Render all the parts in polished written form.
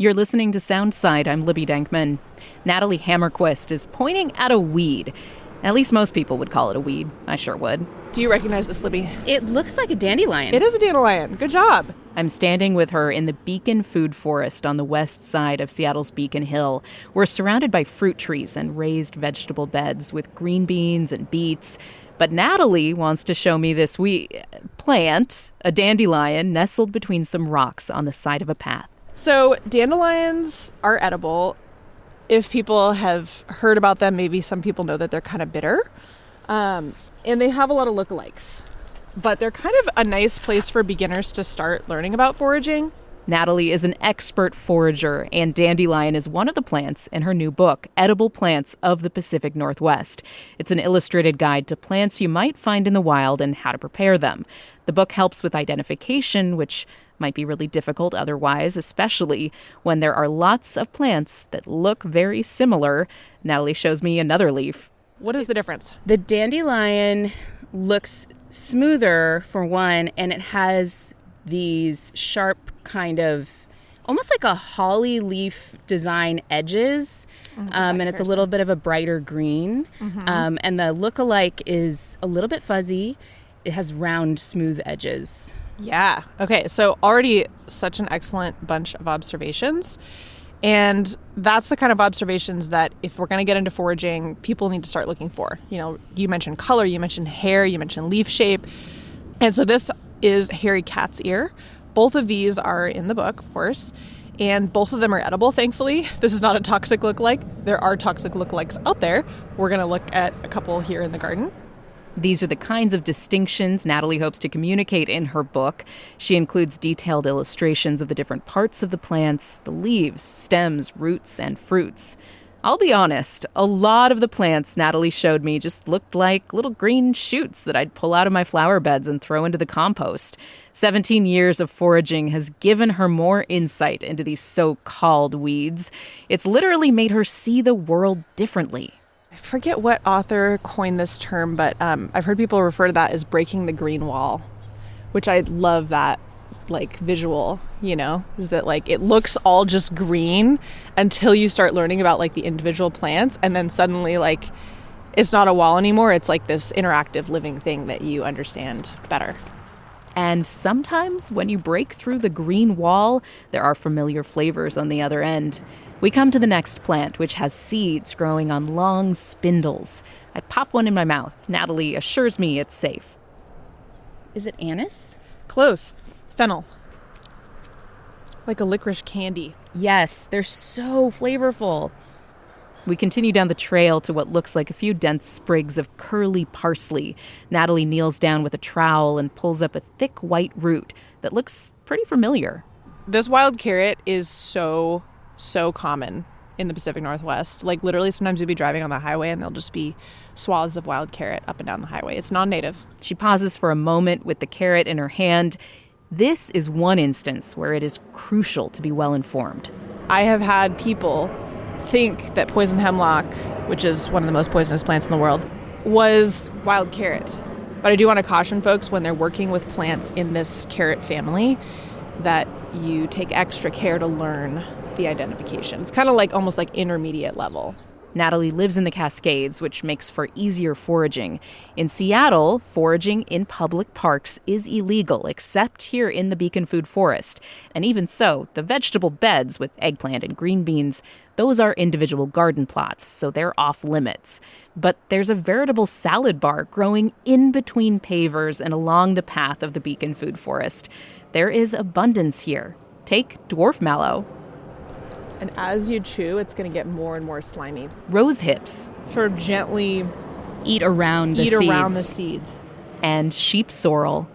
You're listening to Soundside. I'm Libby Denkman. Natalie Hammerquist is pointing at a weed. At least most people would call it a weed. I sure would. Do you recognize this, Libby? It looks like a dandelion. It is a dandelion. Good job. I'm standing with her in the Beacon Food Forest on the west side of Seattle's Beacon Hill. We're surrounded by fruit trees and raised vegetable beds with green beans and beets. But Natalie wants to show me this plant, a dandelion, nestled between some rocks on the side of a path. So dandelions are edible. If people have heard about them, maybe some people know that they're kind of bitter. And they have a lot of lookalikes. But they're kind of a nice place for beginners to start learning about foraging. Natalie is an expert forager, and dandelion is one of the plants in her new book, Edible Plants of the Pacific Northwest. It's an illustrated guide to plants you might find in the wild and how to prepare them. The book helps with identification, which might be really difficult otherwise, especially when there are lots of plants that look very similar. Natalie shows me another leaf. What is the difference? The dandelion looks smoother, for one, and it has these sharp kind of, almost like a holly leaf design edges, and it's a little bit of a brighter green. And the lookalike is a little bit fuzzy. It has round, smooth edges. Yeah. Okay. So already such an excellent bunch of observations. And that's the kind of observations that if we're going to get into foraging, people need to start looking for. You know, you mentioned color, you mentioned hair, you mentioned leaf shape. And so this is hairy cat's ear. Both of these are in the book, of course, and both of them are edible, thankfully. This is not a toxic lookalike. There are toxic lookalikes out there. We're going to look at a couple here in the garden. These are the kinds of distinctions Natalie hopes to communicate in her book. She includes detailed illustrations of the different parts of the plants, the leaves, stems, roots, and fruits. I'll be honest, a lot of the plants Natalie showed me just looked like little green shoots that I'd pull out of my flower beds and throw into the compost. 17 years of foraging has given her more insight into these so-called weeds. It's literally made her see the world differently. I forget what author coined this term, but I've heard people refer to that as breaking the green wall, which I love that, like, visual, you know, is that, like, it looks all just green until you start learning about, like, the individual plants, and then suddenly, like, it's not a wall anymore. It's like this interactive living thing that you understand better. And sometimes when you break through the green wall, there are familiar flavors on the other end. We come to the next plant, which has seeds growing on long spindles. I pop one in my mouth. Natalie assures me it's safe. Is it anise? Close. Fennel. Like a licorice candy. Yes, they're so flavorful. We continue down the trail to what looks like a few dense sprigs of curly parsley. Natalie kneels down with a trowel and pulls up a thick white root that looks pretty familiar. This wild carrot is so common in the Pacific Northwest. Like, literally, sometimes you'll be driving on the highway and there'll just be swaths of wild carrot up and down the highway. It's non-native. She pauses for a moment with the carrot in her hand. This is one instance where it is crucial to be well informed. I have had people think that poison hemlock, which is one of the most poisonous plants in the world, was wild carrot. But I do want to caution folks when they're working with plants in this carrot family that you take extra care to learn the identification. It's kind of like almost like intermediate level. Natalie lives in the Cascades, which makes for easier foraging. In Seattle, foraging in public parks is illegal, except here in the Beacon Food Forest. And even so, the vegetable beds with eggplant and green beans, those are individual garden plots, so they're off limits. But there's a veritable salad bar growing in between pavers and along the path of the Beacon Food Forest. There is abundance here. Take dwarf mallow. And as you chew, it's going to get more and more slimy. Rose hips. Sort of gently eat around the seeds. And sheep sorrel.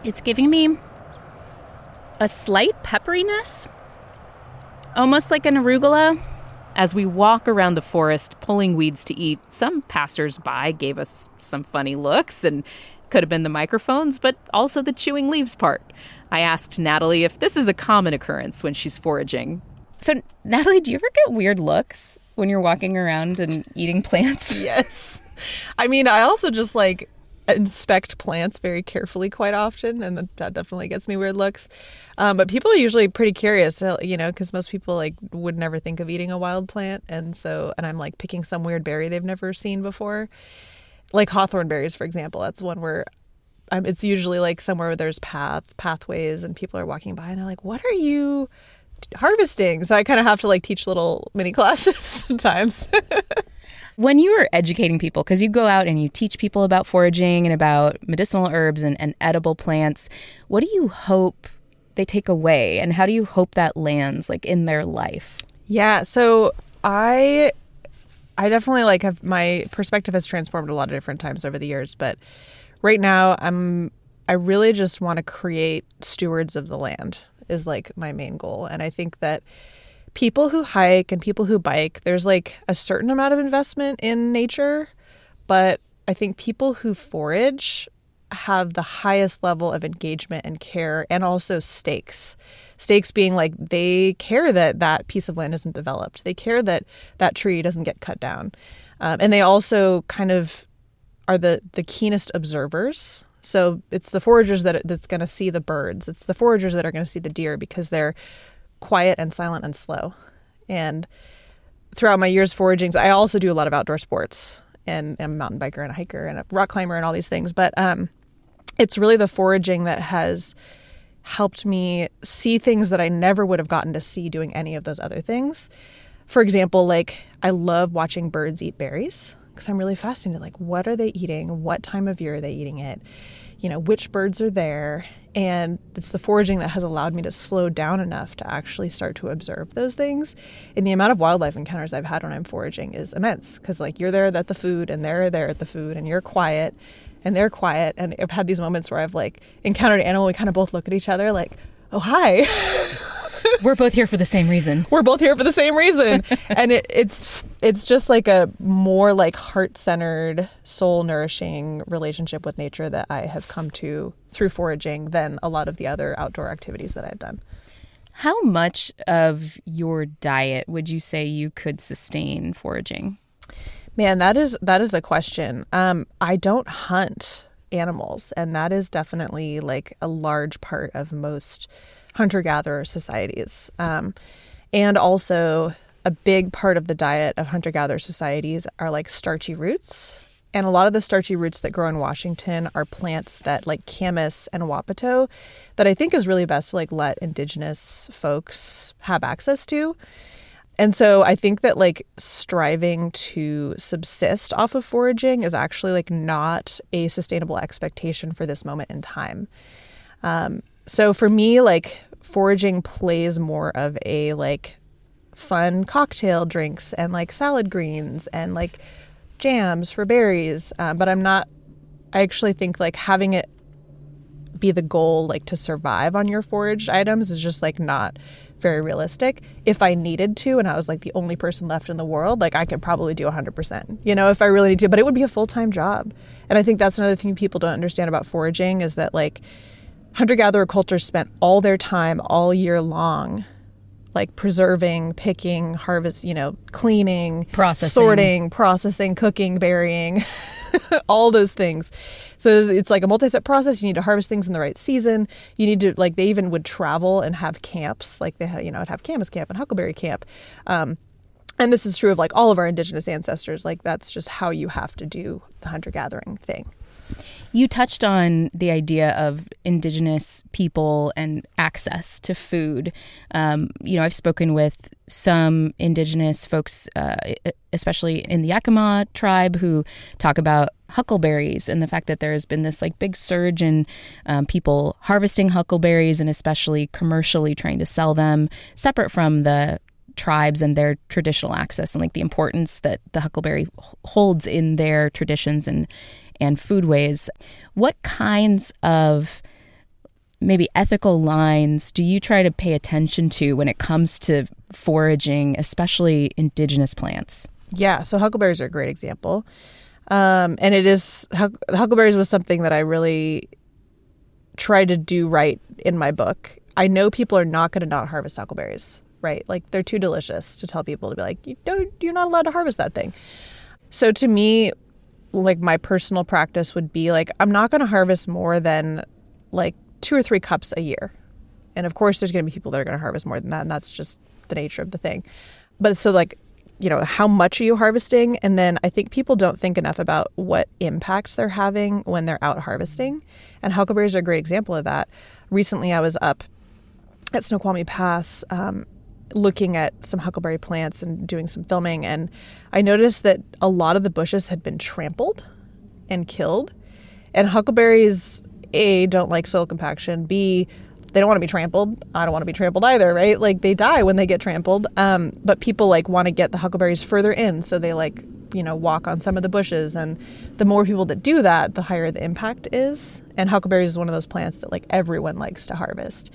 It's giving me a slight pepperiness, almost like an arugula. As we walk around the forest pulling weeds to eat, some passers-by gave us some funny looks, and could have been the microphones, but also the chewing leaves part. I asked Natalie if this is a common occurrence when she's foraging. So, Natalie, do you ever get weird looks when you're walking around and eating plants? Yes. I mean, I also just, like, inspect plants very carefully quite often, and that definitely gets me weird looks. But people are usually pretty curious, because most people like would never think of eating a wild plant, and I'm like picking some weird berry they've never seen before, like hawthorn berries, for example. That's one where it's usually like somewhere where there's pathways, and people are walking by, and they're like, "What are you harvesting?" So I kind of have to like teach little mini classes sometimes. When you are educating people, because you go out and you teach people about foraging and about medicinal herbs and edible plants, what do you hope they take away, and how do you hope that lands like in their life? Yeah, so I definitely like have, my perspective has transformed a lot of different times over the years, but right now I really just want to create stewards of the land is like my main goal. And I think that people who hike and people who bike, there's like a certain amount of investment in nature, but I think people who forage have the highest level of engagement and care, and also stakes. Stakes being like they care that that piece of land isn't developed. They care that that tree doesn't get cut down. And they also kind of are the keenest observers. So it's the foragers that's going to see the birds. It's the foragers that are going to see the deer because they're quiet and silent and slow. And throughout my years foraging, I also do a lot of outdoor sports, and I'm a mountain biker and a hiker and a rock climber and all these things. But it's really the foraging that has helped me see things that I never would have gotten to see doing any of those other things. For example, like I love watching birds eat berries because I'm really fascinated. Like, what are they eating? What time of year are they eating it? Which birds are there? And it's the foraging that has allowed me to slow down enough to actually start to observe those things. And the amount of wildlife encounters I've had when I'm foraging is immense, because like you're there at the food and they're there at the food, and you're quiet and they're quiet. And I've had these moments where I've like encountered an animal. We kind of both look at each other like, oh, hi. We're both here for the same reason. We're both here for the same reason. And it's just like a more like heart-centered, soul-nourishing relationship with nature that I have come to through foraging than a lot of the other outdoor activities that I've done. How much of your diet would you say you could sustain foraging? Man, that is a question. I don't hunt animals, and that is definitely like a large part of most hunter-gatherer societies. And also a big part of the diet of hunter-gatherer societies are like starchy roots. And a lot of the starchy roots that grow in Washington are plants that like camas and wapato that I think is really best to like let indigenous folks have access to. And so I think that like striving to subsist off of foraging is actually like not a sustainable expectation for this moment in time. So for me, like foraging plays more of a like fun cocktail drinks and like salad greens and like jams for berries. But I actually think like having it be the goal, like to survive on your foraged items is just like not very realistic. If I needed to, and I was like the only person left in the world, like I could probably do 100%, if I really need to, but it would be a full-time job. And I think that's another thing people don't understand about foraging is that like hunter-gatherer culture spent all their time all year long like preserving, picking, harvest, cleaning, sorting, processing, cooking, burying, all those things. So it's like a multi-step process. You need to harvest things in the right season. You need to, like, they even would travel and have camps. Like they had, would have camas camp and huckleberry camp. And this is true of like all of our indigenous ancestors. Like that's just how you have to do the hunter-gathering thing. You touched on the idea of indigenous people and access to food. I've spoken with some indigenous folks, especially in the Yakima tribe, who talk about huckleberries and the fact that there has been this like big surge in people harvesting huckleberries and especially commercially trying to sell them separate from the tribes and their traditional access and like the importance that the huckleberry holds in their traditions and foodways. What kinds of maybe ethical lines do you try to pay attention to when it comes to foraging, especially indigenous plants? Yeah, so huckleberries are a great example. And it is, huckleberries was something that I really tried to do right in my book. I know people are not going to not harvest huckleberries, right? Like they're too delicious to tell people to be like, you're not allowed to harvest that thing. So to me, like my personal practice would be like, I'm not going to harvest more than like 2 or 3 cups a year. And of course, there's going to be people that are going to harvest more than that. And that's just the nature of the thing. But so like, how much are you harvesting? And then I think people don't think enough about what impacts they're having when they're out harvesting. And huckleberries are a great example of that. Recently, I was up at Snoqualmie Pass looking at some huckleberry plants and doing some filming. And I noticed that a lot of the bushes had been trampled and killed. And huckleberries, A, don't like soil compaction. B, they don't want to be trampled. I don't want to be trampled either, right? Like they die when they get trampled. But people like want to get the huckleberries further in. So they like, walk on some of the bushes. And the more people that do that, the higher the impact is. And huckleberries is one of those plants that like everyone likes to harvest.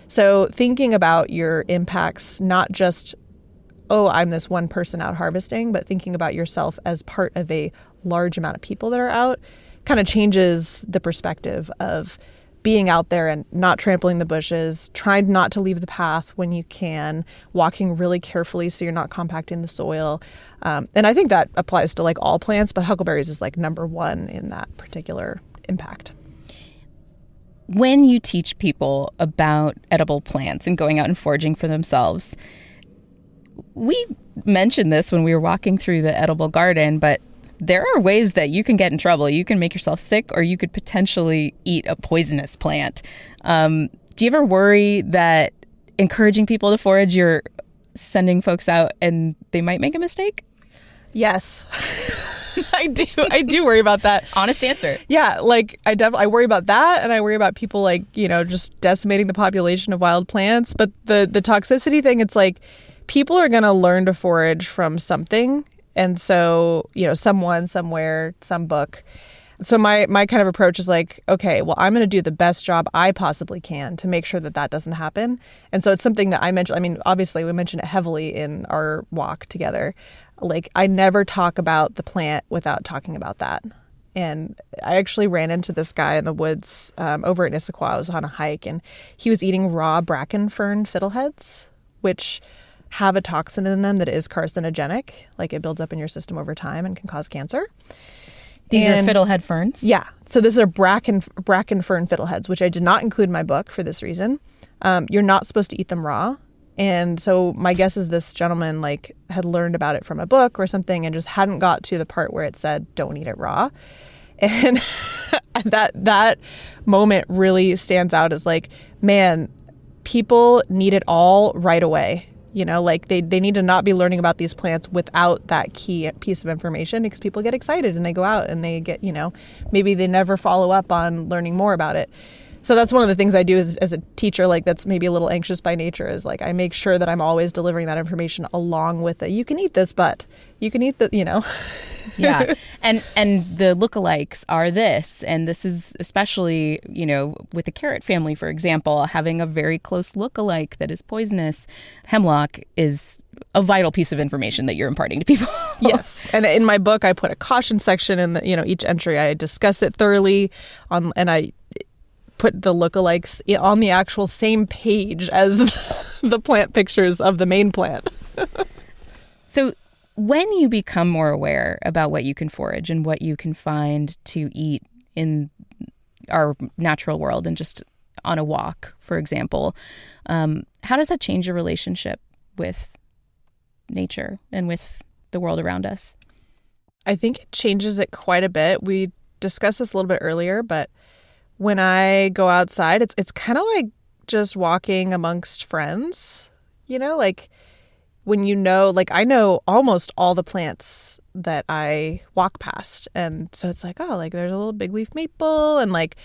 So thinking about your impacts, not just, oh, I'm this one person out harvesting, but thinking about yourself as part of a large amount of people that are out kind of changes the perspective of being out there and not trampling the bushes, trying not to leave the path when you can, walking really carefully so you're not compacting the soil. And I think that applies to like all plants, but huckleberries is like number one in that particular impact. When you teach people about edible plants and going out and foraging for themselves, we mentioned this when we were walking through the edible garden, but there are ways that you can get in trouble. You can make yourself sick, or you could potentially eat a poisonous plant. Do you ever worry that encouraging people to forage, you're sending folks out and they might make a mistake? Yes. I do worry about that. Honest answer. Yeah, like I worry about that, and I worry about people like, just decimating the population of wild plants. But the toxicity thing, it's like people are going to learn to forage from something. And so, someone, somewhere, some book. So my kind of approach is like, okay, well, I'm going to do the best job I possibly can to make sure that that doesn't happen. And so it's something that I mentioned. I mean, obviously, we mentioned it heavily in our walk together. Like, I never talk about the plant without talking about that. And I actually ran into this guy in the woods over at Issaquah. I was on a hike, and he was eating raw bracken fern fiddleheads, which have a toxin in them that is carcinogenic. Like it builds up in your system over time and can cause cancer. These are fiddlehead ferns? Yeah. So this are bracken fern fiddleheads, which I did not include in my book for this reason. You're not supposed to eat them raw. And so my guess is this gentleman like had learned about it from a book or something and just hadn't got to the part where it said, don't eat it raw. And that moment really stands out as like, man, people need it all right away. Like they need to not be learning about these plants without that key piece of information, because people get excited and they go out and they get, maybe they never follow up on learning more about it. So that's one of the things I do as a teacher, like that's maybe a little anxious by nature, is like I make sure that I'm always delivering that information along with it. You can eat this, but you can eat the, Yeah. And the lookalikes are this. And this is especially, with the carrot family, for example, having a very close lookalike that is poisonous. Hemlock is a vital piece of information that you're imparting to people. Yes. And in my book, I put a caution section in the, each entry. I discuss it thoroughly and I put the lookalikes on the actual same page as the plant pictures of the main plant. So when you become more aware about what you can forage and what you can find to eat in our natural world and just on a walk, for example, how does that change your relationship with nature and with the world around us? I think it changes it quite a bit. We discussed this a little bit earlier, but when I go outside, it's kind of like just walking amongst friends, like when like I know almost all the plants that I walk past. And so it's like, oh, like there's a little big leaf maple. And like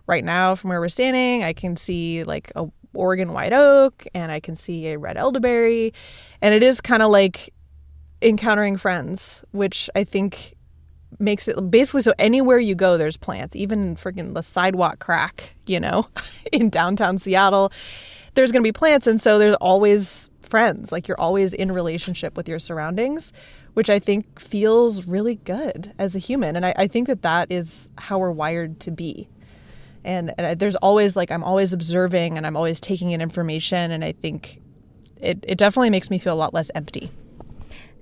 right now from where we're standing, I can see like a Oregon white oak and I can see a red elderberry. And it is kind of like encountering friends, which I think makes it basically so anywhere you go, there's plants. Even freaking the sidewalk crack, in downtown Seattle, there's going to be plants. And so there's always friends. Like you're always in relationship with your surroundings, which I think feels really good as a human. And I think that is how we're wired to be. And there's always like, I'm always observing and I'm always taking in information. And I think it definitely makes me feel a lot less empty.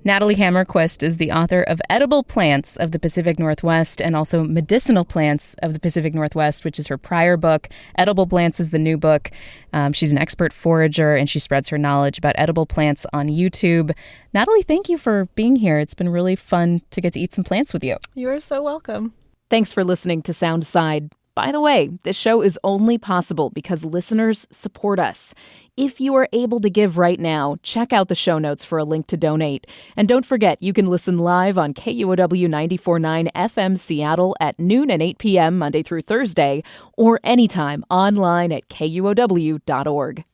Natalie Hammerquist is the author of Edible Plants of the Pacific Northwest and also Medicinal Plants of the Pacific Northwest, which is her prior book. Edible Plants is the new book. She's an expert forager, and she spreads her knowledge about edible plants on YouTube. Natalie, thank you for being here. It's been really fun to get to eat some plants with you. You are so welcome. Thanks for listening to Soundside. By the way, this show is only possible because listeners support us. If you are able to give right now, check out the show notes for a link to donate. And don't forget, you can listen live on KUOW 94.9 FM Seattle at noon and 8 p.m. Monday through Thursday, or anytime online at KUOW.org.